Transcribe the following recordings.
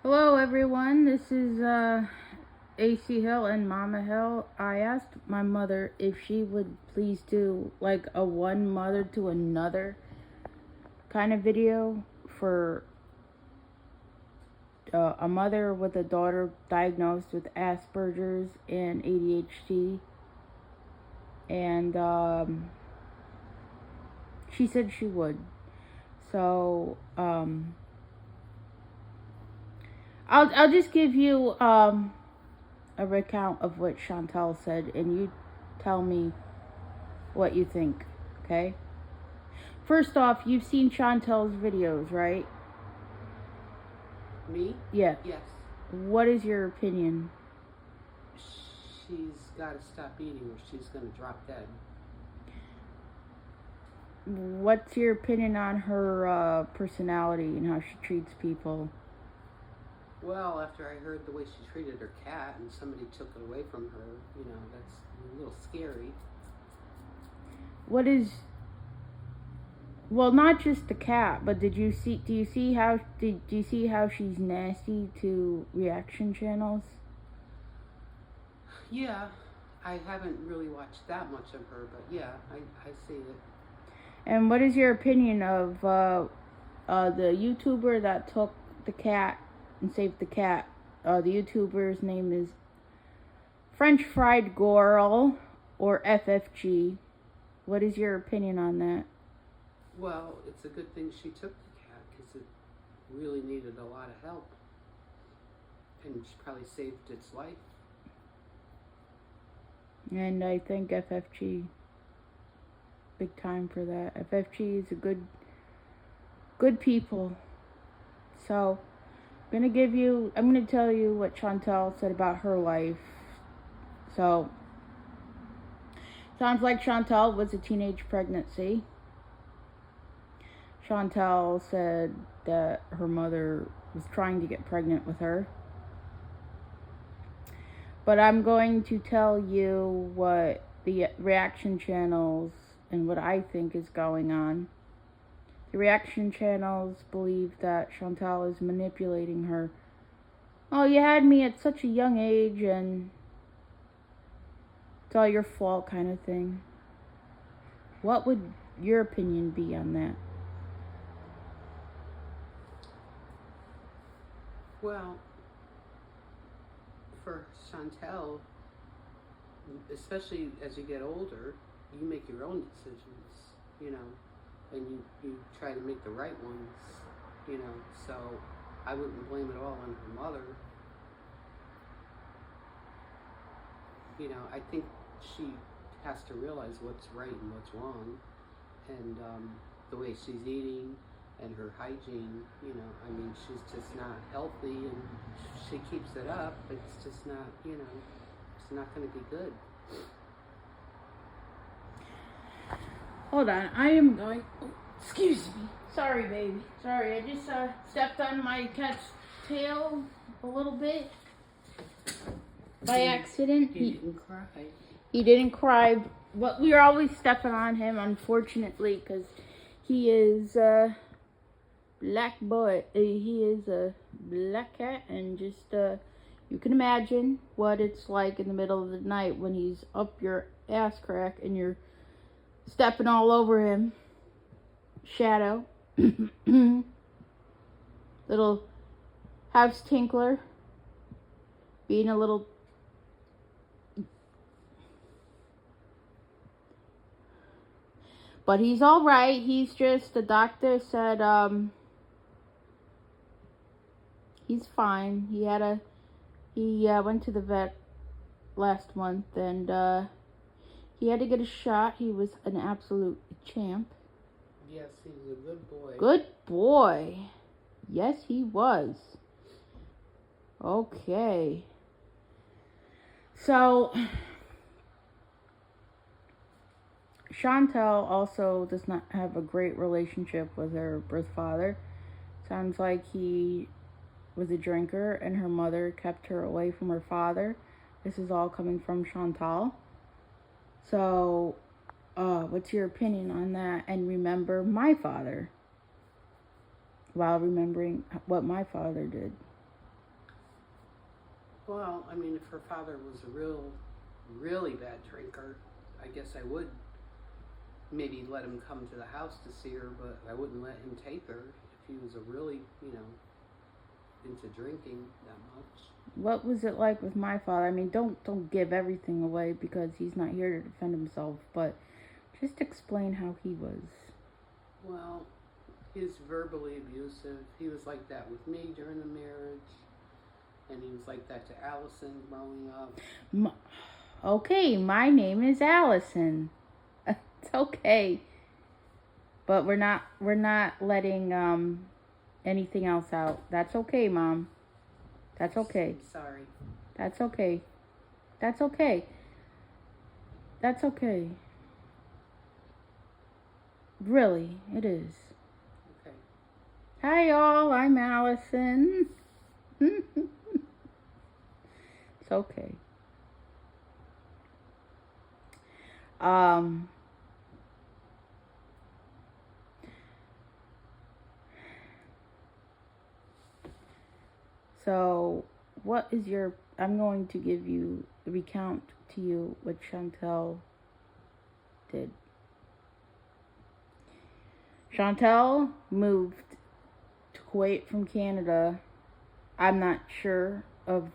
Hello everyone, this is AC Hill and Mama Hill. I asked my mother if she would please do like a one mother to another kind of video for a mother with a daughter diagnosed with Asperger's and ADHD. And she said she would. So I'll just give you a recount of what Chantal said, and you tell me what you think, okay? First off, you've seen Chantal's videos, right? Me? Yeah. Yes. What is your opinion? She's got to stop eating or she's going to drop dead. What's your opinion on her personality and how she treats people? Well, after I heard the way she treated her cat and somebody took it away from her, that's a little scary. What is... Well, not just the cat, but do you see how she's nasty to reaction channels? Yeah, I haven't really watched that much of her, but yeah, I see it. And what is your opinion of the YouTuber that took the cat and saved the cat? The YouTuber's name is French Fried Girl, or FFG. What is your opinion on that? Well, it's a good thing she took the cat because it really needed a lot of help. And she probably saved its life. And I think FFG, big time for that. FFG is a good people. So, I'm gonna tell you what Chantal said about her life. So, sounds like Chantal was a teenage pregnancy. Chantal said that her mother was trying to get pregnant with her. But I'm going to tell you what the reaction channels and what I think is going on. The reaction channels believe that Chantal is manipulating her. Oh, you had me at such a young age and it's all your fault kind of thing. What would your opinion be on that? Well, for Chantal, especially as you get older, you make your own decisions, and you try to make the right ones, so I wouldn't blame it all on her mother. I think she has to realize what's right and what's wrong, and the way she's eating and her hygiene, she's just not healthy, and she keeps it up, it's just not, it's not going to be good. Hold on, I am going... Excuse me. Sorry, baby. Sorry, I just stepped on my cat's tail a little bit by accident. He didn't cry. He didn't cry, but we are always stepping on him, unfortunately, because he is a black boy. He is a black cat, and just you can imagine what it's like in the middle of the night when he's up your ass crack and you're stepping all over him. Shadow. Little house tinkler. Being a little... But he's alright. He's just... The doctor said, he's fine. He went to the vet last month and, he had to get a shot. He was an absolute champ. Yes, he was a good boy. Good boy. Yes, he was. Okay. So, Chantal also does not have a great relationship with her birth father. Sounds like he was a drinker and her mother kept her away from her father. This is all coming from Chantal. So, what's your opinion on that? And remember my father while remembering what my father did. Well, I mean, if her father was a really bad drinker, I guess I would maybe let him come to the house to see her, but I wouldn't let him take her if he was a really, into drinking that much. What was it like with my father? I mean, don't give everything away because he's not here to defend himself, but just explain how he was. Well, he was verbally abusive. He was like that with me during the marriage, and he was like that to Allison growing up. Okay, my name is Allison. It's okay, but we're not letting anything else out. That's okay, Mom. That's okay. Sorry. That's okay. That's okay. That's okay. Really, it is. Okay. Hi, y'all. I'm Allison. It's okay. So, what is your... I'm going to recount to you what Chantel did. Chantel moved to Kuwait from Canada. I'm not sure of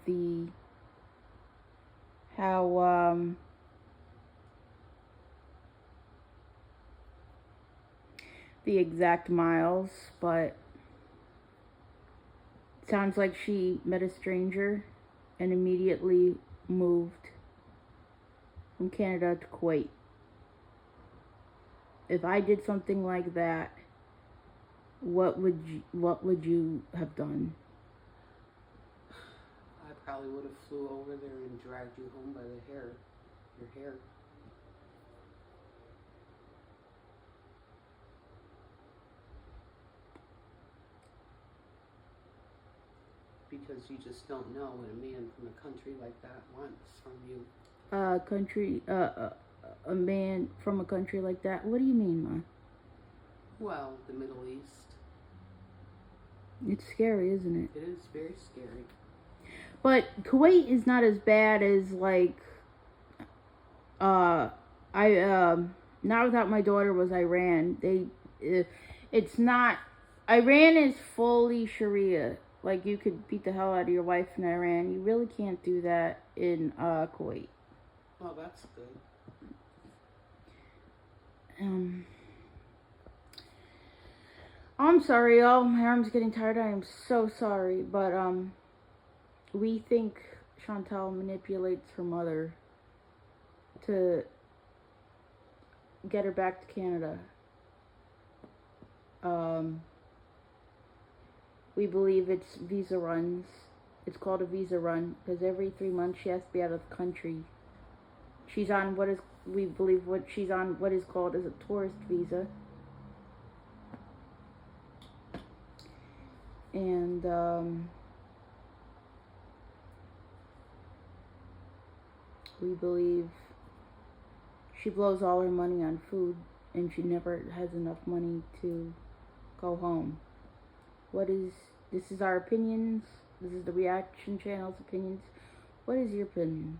how the exact miles, but it sounds like she met a stranger and immediately moved from Canada to Kuwait. If I did something like that, what would you have done? I probably would have flew over there and dragged you home by the hair, your hair. Because you just don't know what a man from a country like that wants from you. A man from a country like that? What do you mean, Ma? Well, the Middle East. It's scary, isn't it? It is very scary. But Kuwait is not as bad as like not without my daughter was Iran. It's not. Iran is fully Sharia. Like, you could beat the hell out of your wife in Iran. You really can't do that in Kuwait. Well, that's good. I'm sorry, y'all. My arm's getting tired. I am so sorry. But, we think Chantel manipulates her mother to get her back to Canada. We believe it's visa runs. It's called a visa run because every 3 months she has to be out of the country. She's on what is called as a tourist visa. And we believe she blows all her money on food and she never has enough money to go home. This is our opinions. This is the reaction channel's opinions. What is your opinion?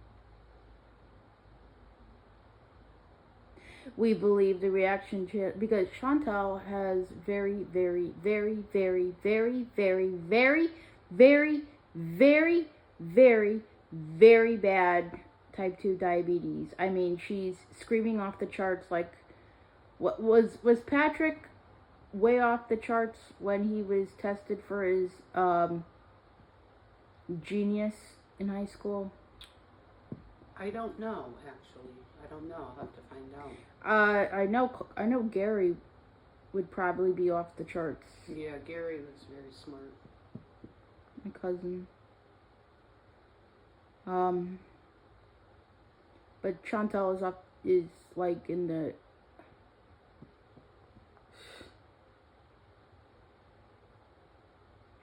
We believe the reaction channel, because Chantal has very, very, very, very, very, very, very, very, very, very, very bad type 2 diabetes. I mean, she's screaming off the charts like, what was Patrick way off the charts when he was tested for his genius in high school? I don't know, actually. I don't know. I'll have to find out. I know Gary would probably be off the charts. Yeah, Gary was very smart. My cousin. But Chantal is like in the...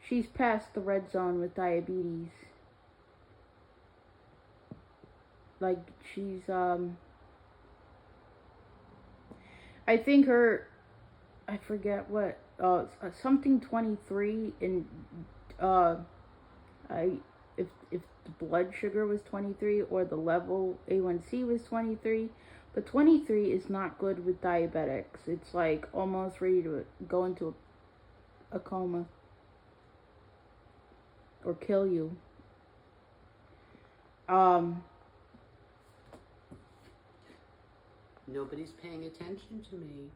She's past the red zone with diabetes. Like, she's, I think I forget what, something 23, and, if the blood sugar was 23 or the level A1C was 23. But 23 is not good with diabetics. It's like almost ready to go into a coma or kill you. Nobody's paying attention to me.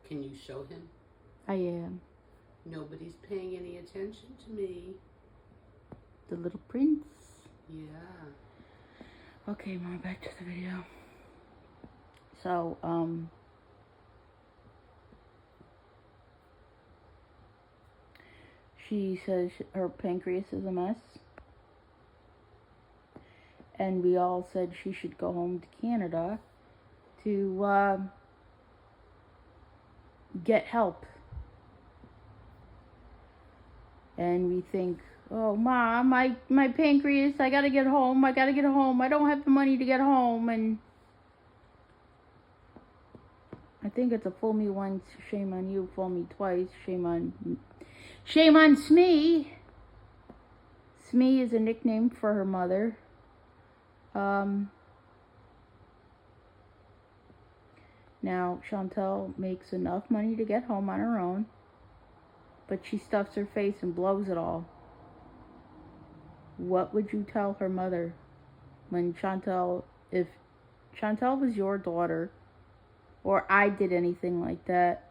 Can you show him? I am. Nobody's paying any attention to me. The little prince. Yeah. Okay, Mom, back to the video. So, she says her pancreas is a mess. And we all said she should go home to Canada to get help. And we think, oh, Mom, my pancreas, I gotta get home, I don't have the money to get home. And I think it's a fool me once, shame on you, fool me twice, shame on Smee. Smee is a nickname for her mother. Now, Chantel makes enough money to get home on her own, but she stuffs her face and blows it all. What would you tell her mother when if Chantel was your daughter, or I did anything like that?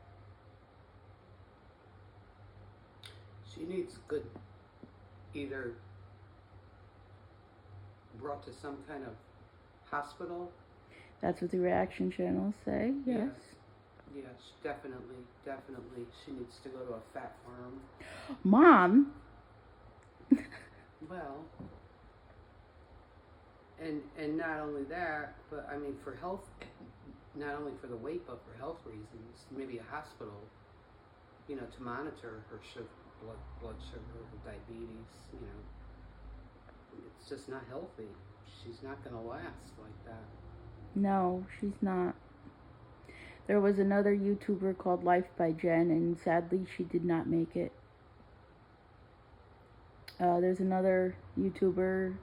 She needs good, either brought to some kind of hospital. That's what the reaction channels say, yes. Yes, definitely. She needs to go to a fat farm. Mom! Well, and not only that, but I mean for health, not only for the weight, but for health reasons, maybe a hospital, you know, to monitor her blood sugar, her diabetes, you know. It's just not healthy. She's not going to last like that. No, she's not. There was another YouTuber called Life by Jen, and sadly she did not make it. There's another YouTuber,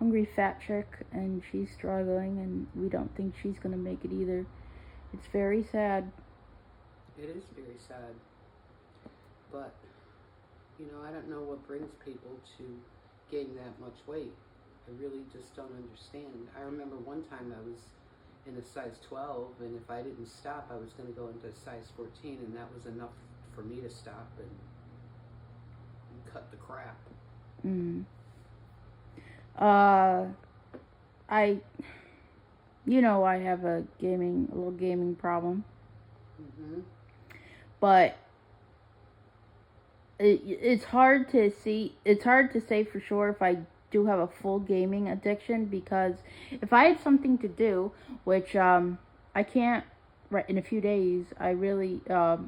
Hungry Fat Chick, and she's struggling, and we don't think she's going to make it either. It's very sad. It is very sad. But, you know, I don't know what brings people to gain that much weight. I really just don't understand. I remember one time I was in a size 12, and if I didn't stop, I was going to go into a size 14, and that was enough for me to stop and cut the crap. I have a little gaming problem. But it's hard to say for sure if I do have a full gaming addiction, because if I had something to do, which I can't right in a few days, I really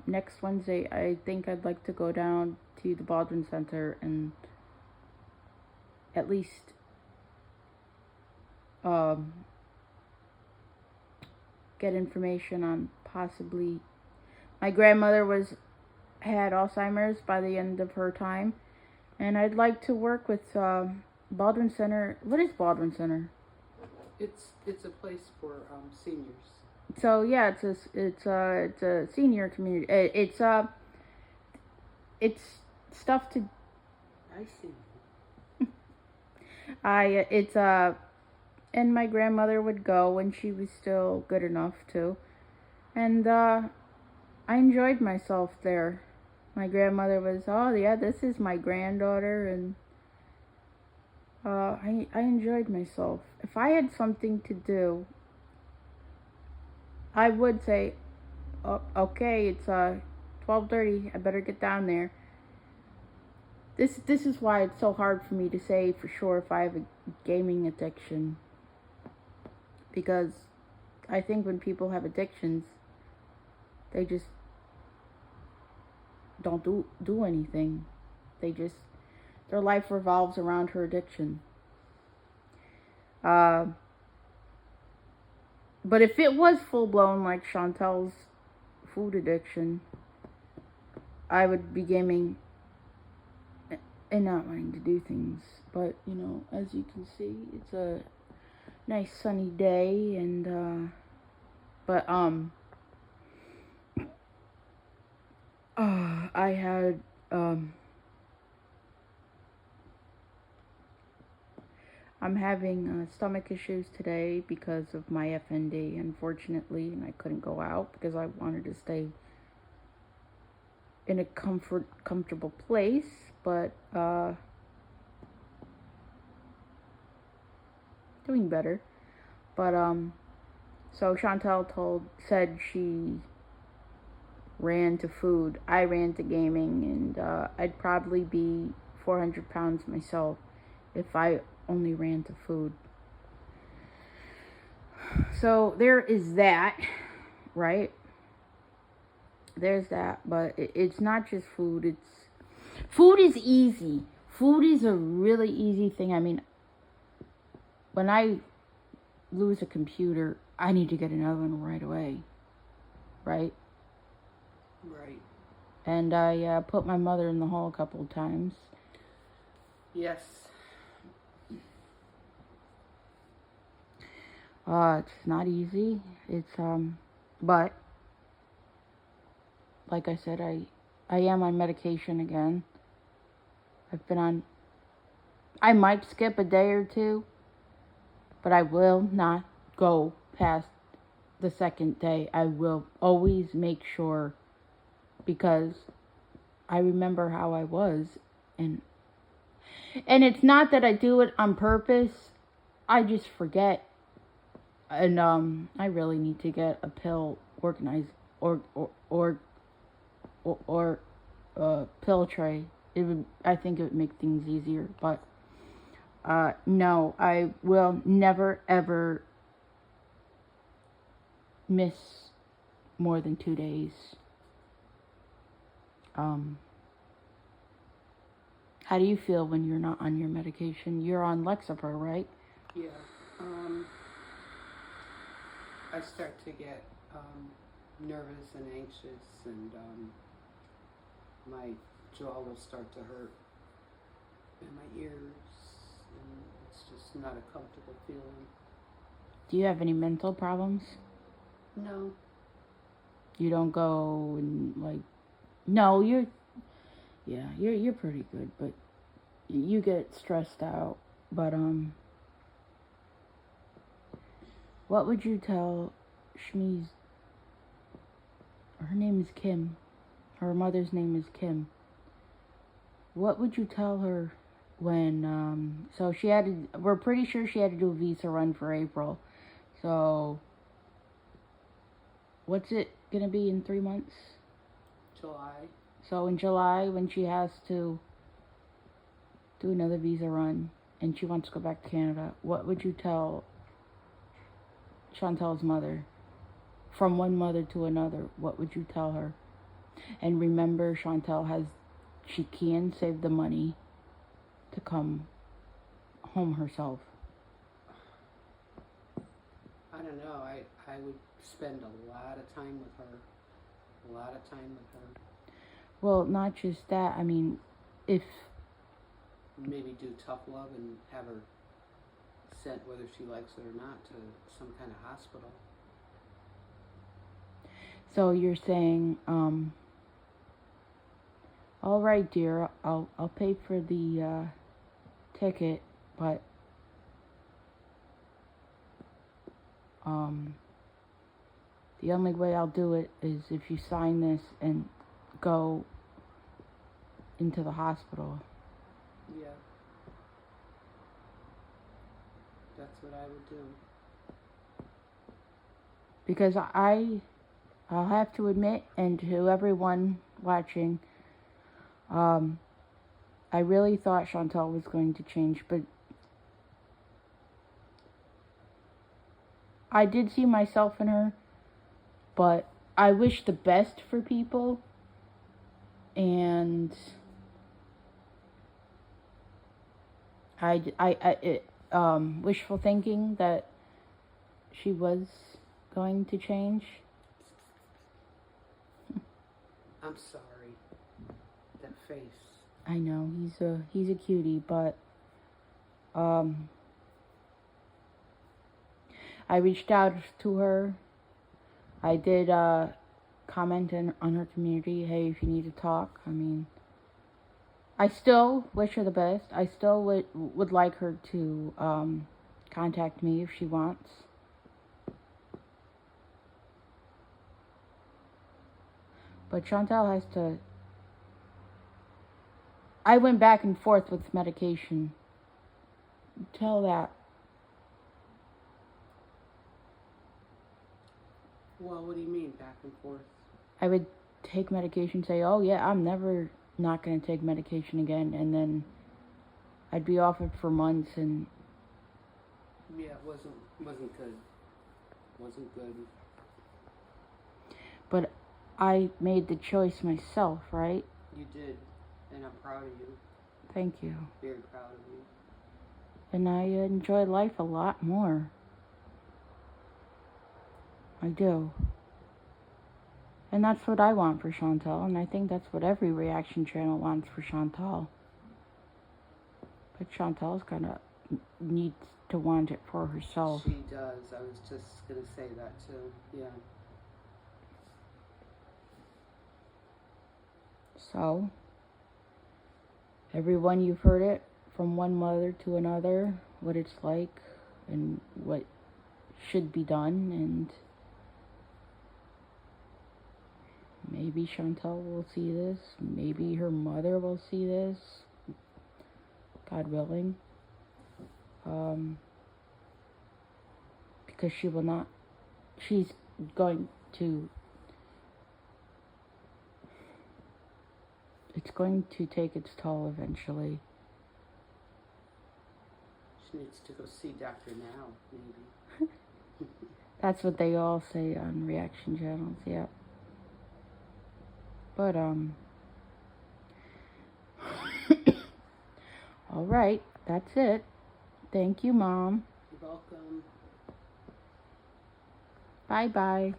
next Wednesday I think I'd like to go down to the Baldwin Center and at least get information on possibly, my grandmother had Alzheimer's by the end of her time, and I'd like to work with Baldwin Center. What is Baldwin Center? It's a place for seniors. So yeah, it's a senior community. It's stuff to. I see. And my grandmother would go when she was still good enough to, and I enjoyed myself there. My grandmother was, oh yeah, this is my granddaughter, and I enjoyed myself. If I had something to do, I would say, oh, okay, it's 12:30. I better get down there. This is why it's so hard for me to say for sure if I have a gaming addiction, because I think when people have addictions, they just don't do anything. Their life revolves around her addiction. But if it was full blown like Chantel's food addiction, I would be gaming and not wanting to do things. But, you know, as you can see, it's a nice sunny day, and, I had, I'm having stomach issues today because of my FND, unfortunately, and I couldn't go out because I wanted to stay in a comfortable place, but doing better. But so Chantel said she ran to food. I ran to gaming, and I'd probably be 400 pounds myself if I only ran to food. So there is that, right? There's that, but it's not just food. Food is easy. Food is a really easy thing. I mean, when I lose a computer, I need to get another one right away, right? Right. And I put my mother in the hall a couple of times. Yes. It's not easy. It's but like I said, I am on medication again. I've been on. I might skip a day or two, but I will not go past the second day. I will always make sure, because I remember how I was, and it's not that I do it on purpose. I just forget, and I really need to get a pill organized or pill tray. I think it would make things easier, but no, I will never ever miss more than 2 days. How do you feel when you're not on your medication? You're on Lexapro, right? Yeah. I start to get nervous and anxious, and my jaw will start to hurt, and my ears, and it's just not a comfortable feeling. Do you have any mental problems? No. You don't go and no, you're pretty good, but you get stressed out. But what would you tell Shmi's? Her name is Kim. Her mother's name is Kim. What would you tell her when so she had to, we're pretty sure she had to do a visa run for April. So what's it gonna be in 3 months? July. So in July, when she has to do another visa run and she wants to go back to Canada, what would you tell Chantel's mother? From one mother to another, what would you tell her? And remember, she can save the money to come home herself. I don't know. I would spend a lot of time with her. A lot of time with her. Well, not just that. I mean, if... Maybe do tough love and have her sent, whether she likes it or not, to some kind of hospital. So you're saying, all right, dear, I'll pay for the ticket, but the only way I'll do it is if you sign this and go into the hospital. Yeah. That's what I would do. Because I'll have to admit, and to everyone watching, I really thought Chantel was going to change, but I did see myself in her, but I wish the best for people, and wishful thinking that she was going to change. I'm sorry. That face. I know he's a cutie, but I reached out to her. I did comment on her community. Hey, if you need to talk, I mean, I still wish her the best. I still would like her to contact me if she wants. But Chantal has to. I went back and forth with medication. Tell that. Well, what do you mean, back and forth? I would take medication, say, oh yeah, I'm never not going to take medication again, and then I'd be off it for months, and yeah, it wasn't good. Wasn't good. But I made the choice myself, right? You did, and I'm proud of you. Thank you. Very proud of you. And I enjoy life a lot more. I do. And that's what I want for Chantal, and I think that's what every reaction channel wants for Chantal. But Chantal's gonna needs to want it for herself. She does. I was just gonna say that too. Yeah. So, everyone, you've heard it from one mother to another, what it's like and what should be done, and maybe Chantal will see this, maybe her mother will see this, God willing, because she's going to, it's going to take its toll eventually. She needs to go see Doctor now, maybe. That's what they all say on reaction channels, yeah. But, all right, that's it. Thank you, Mom. You're welcome. Bye-bye.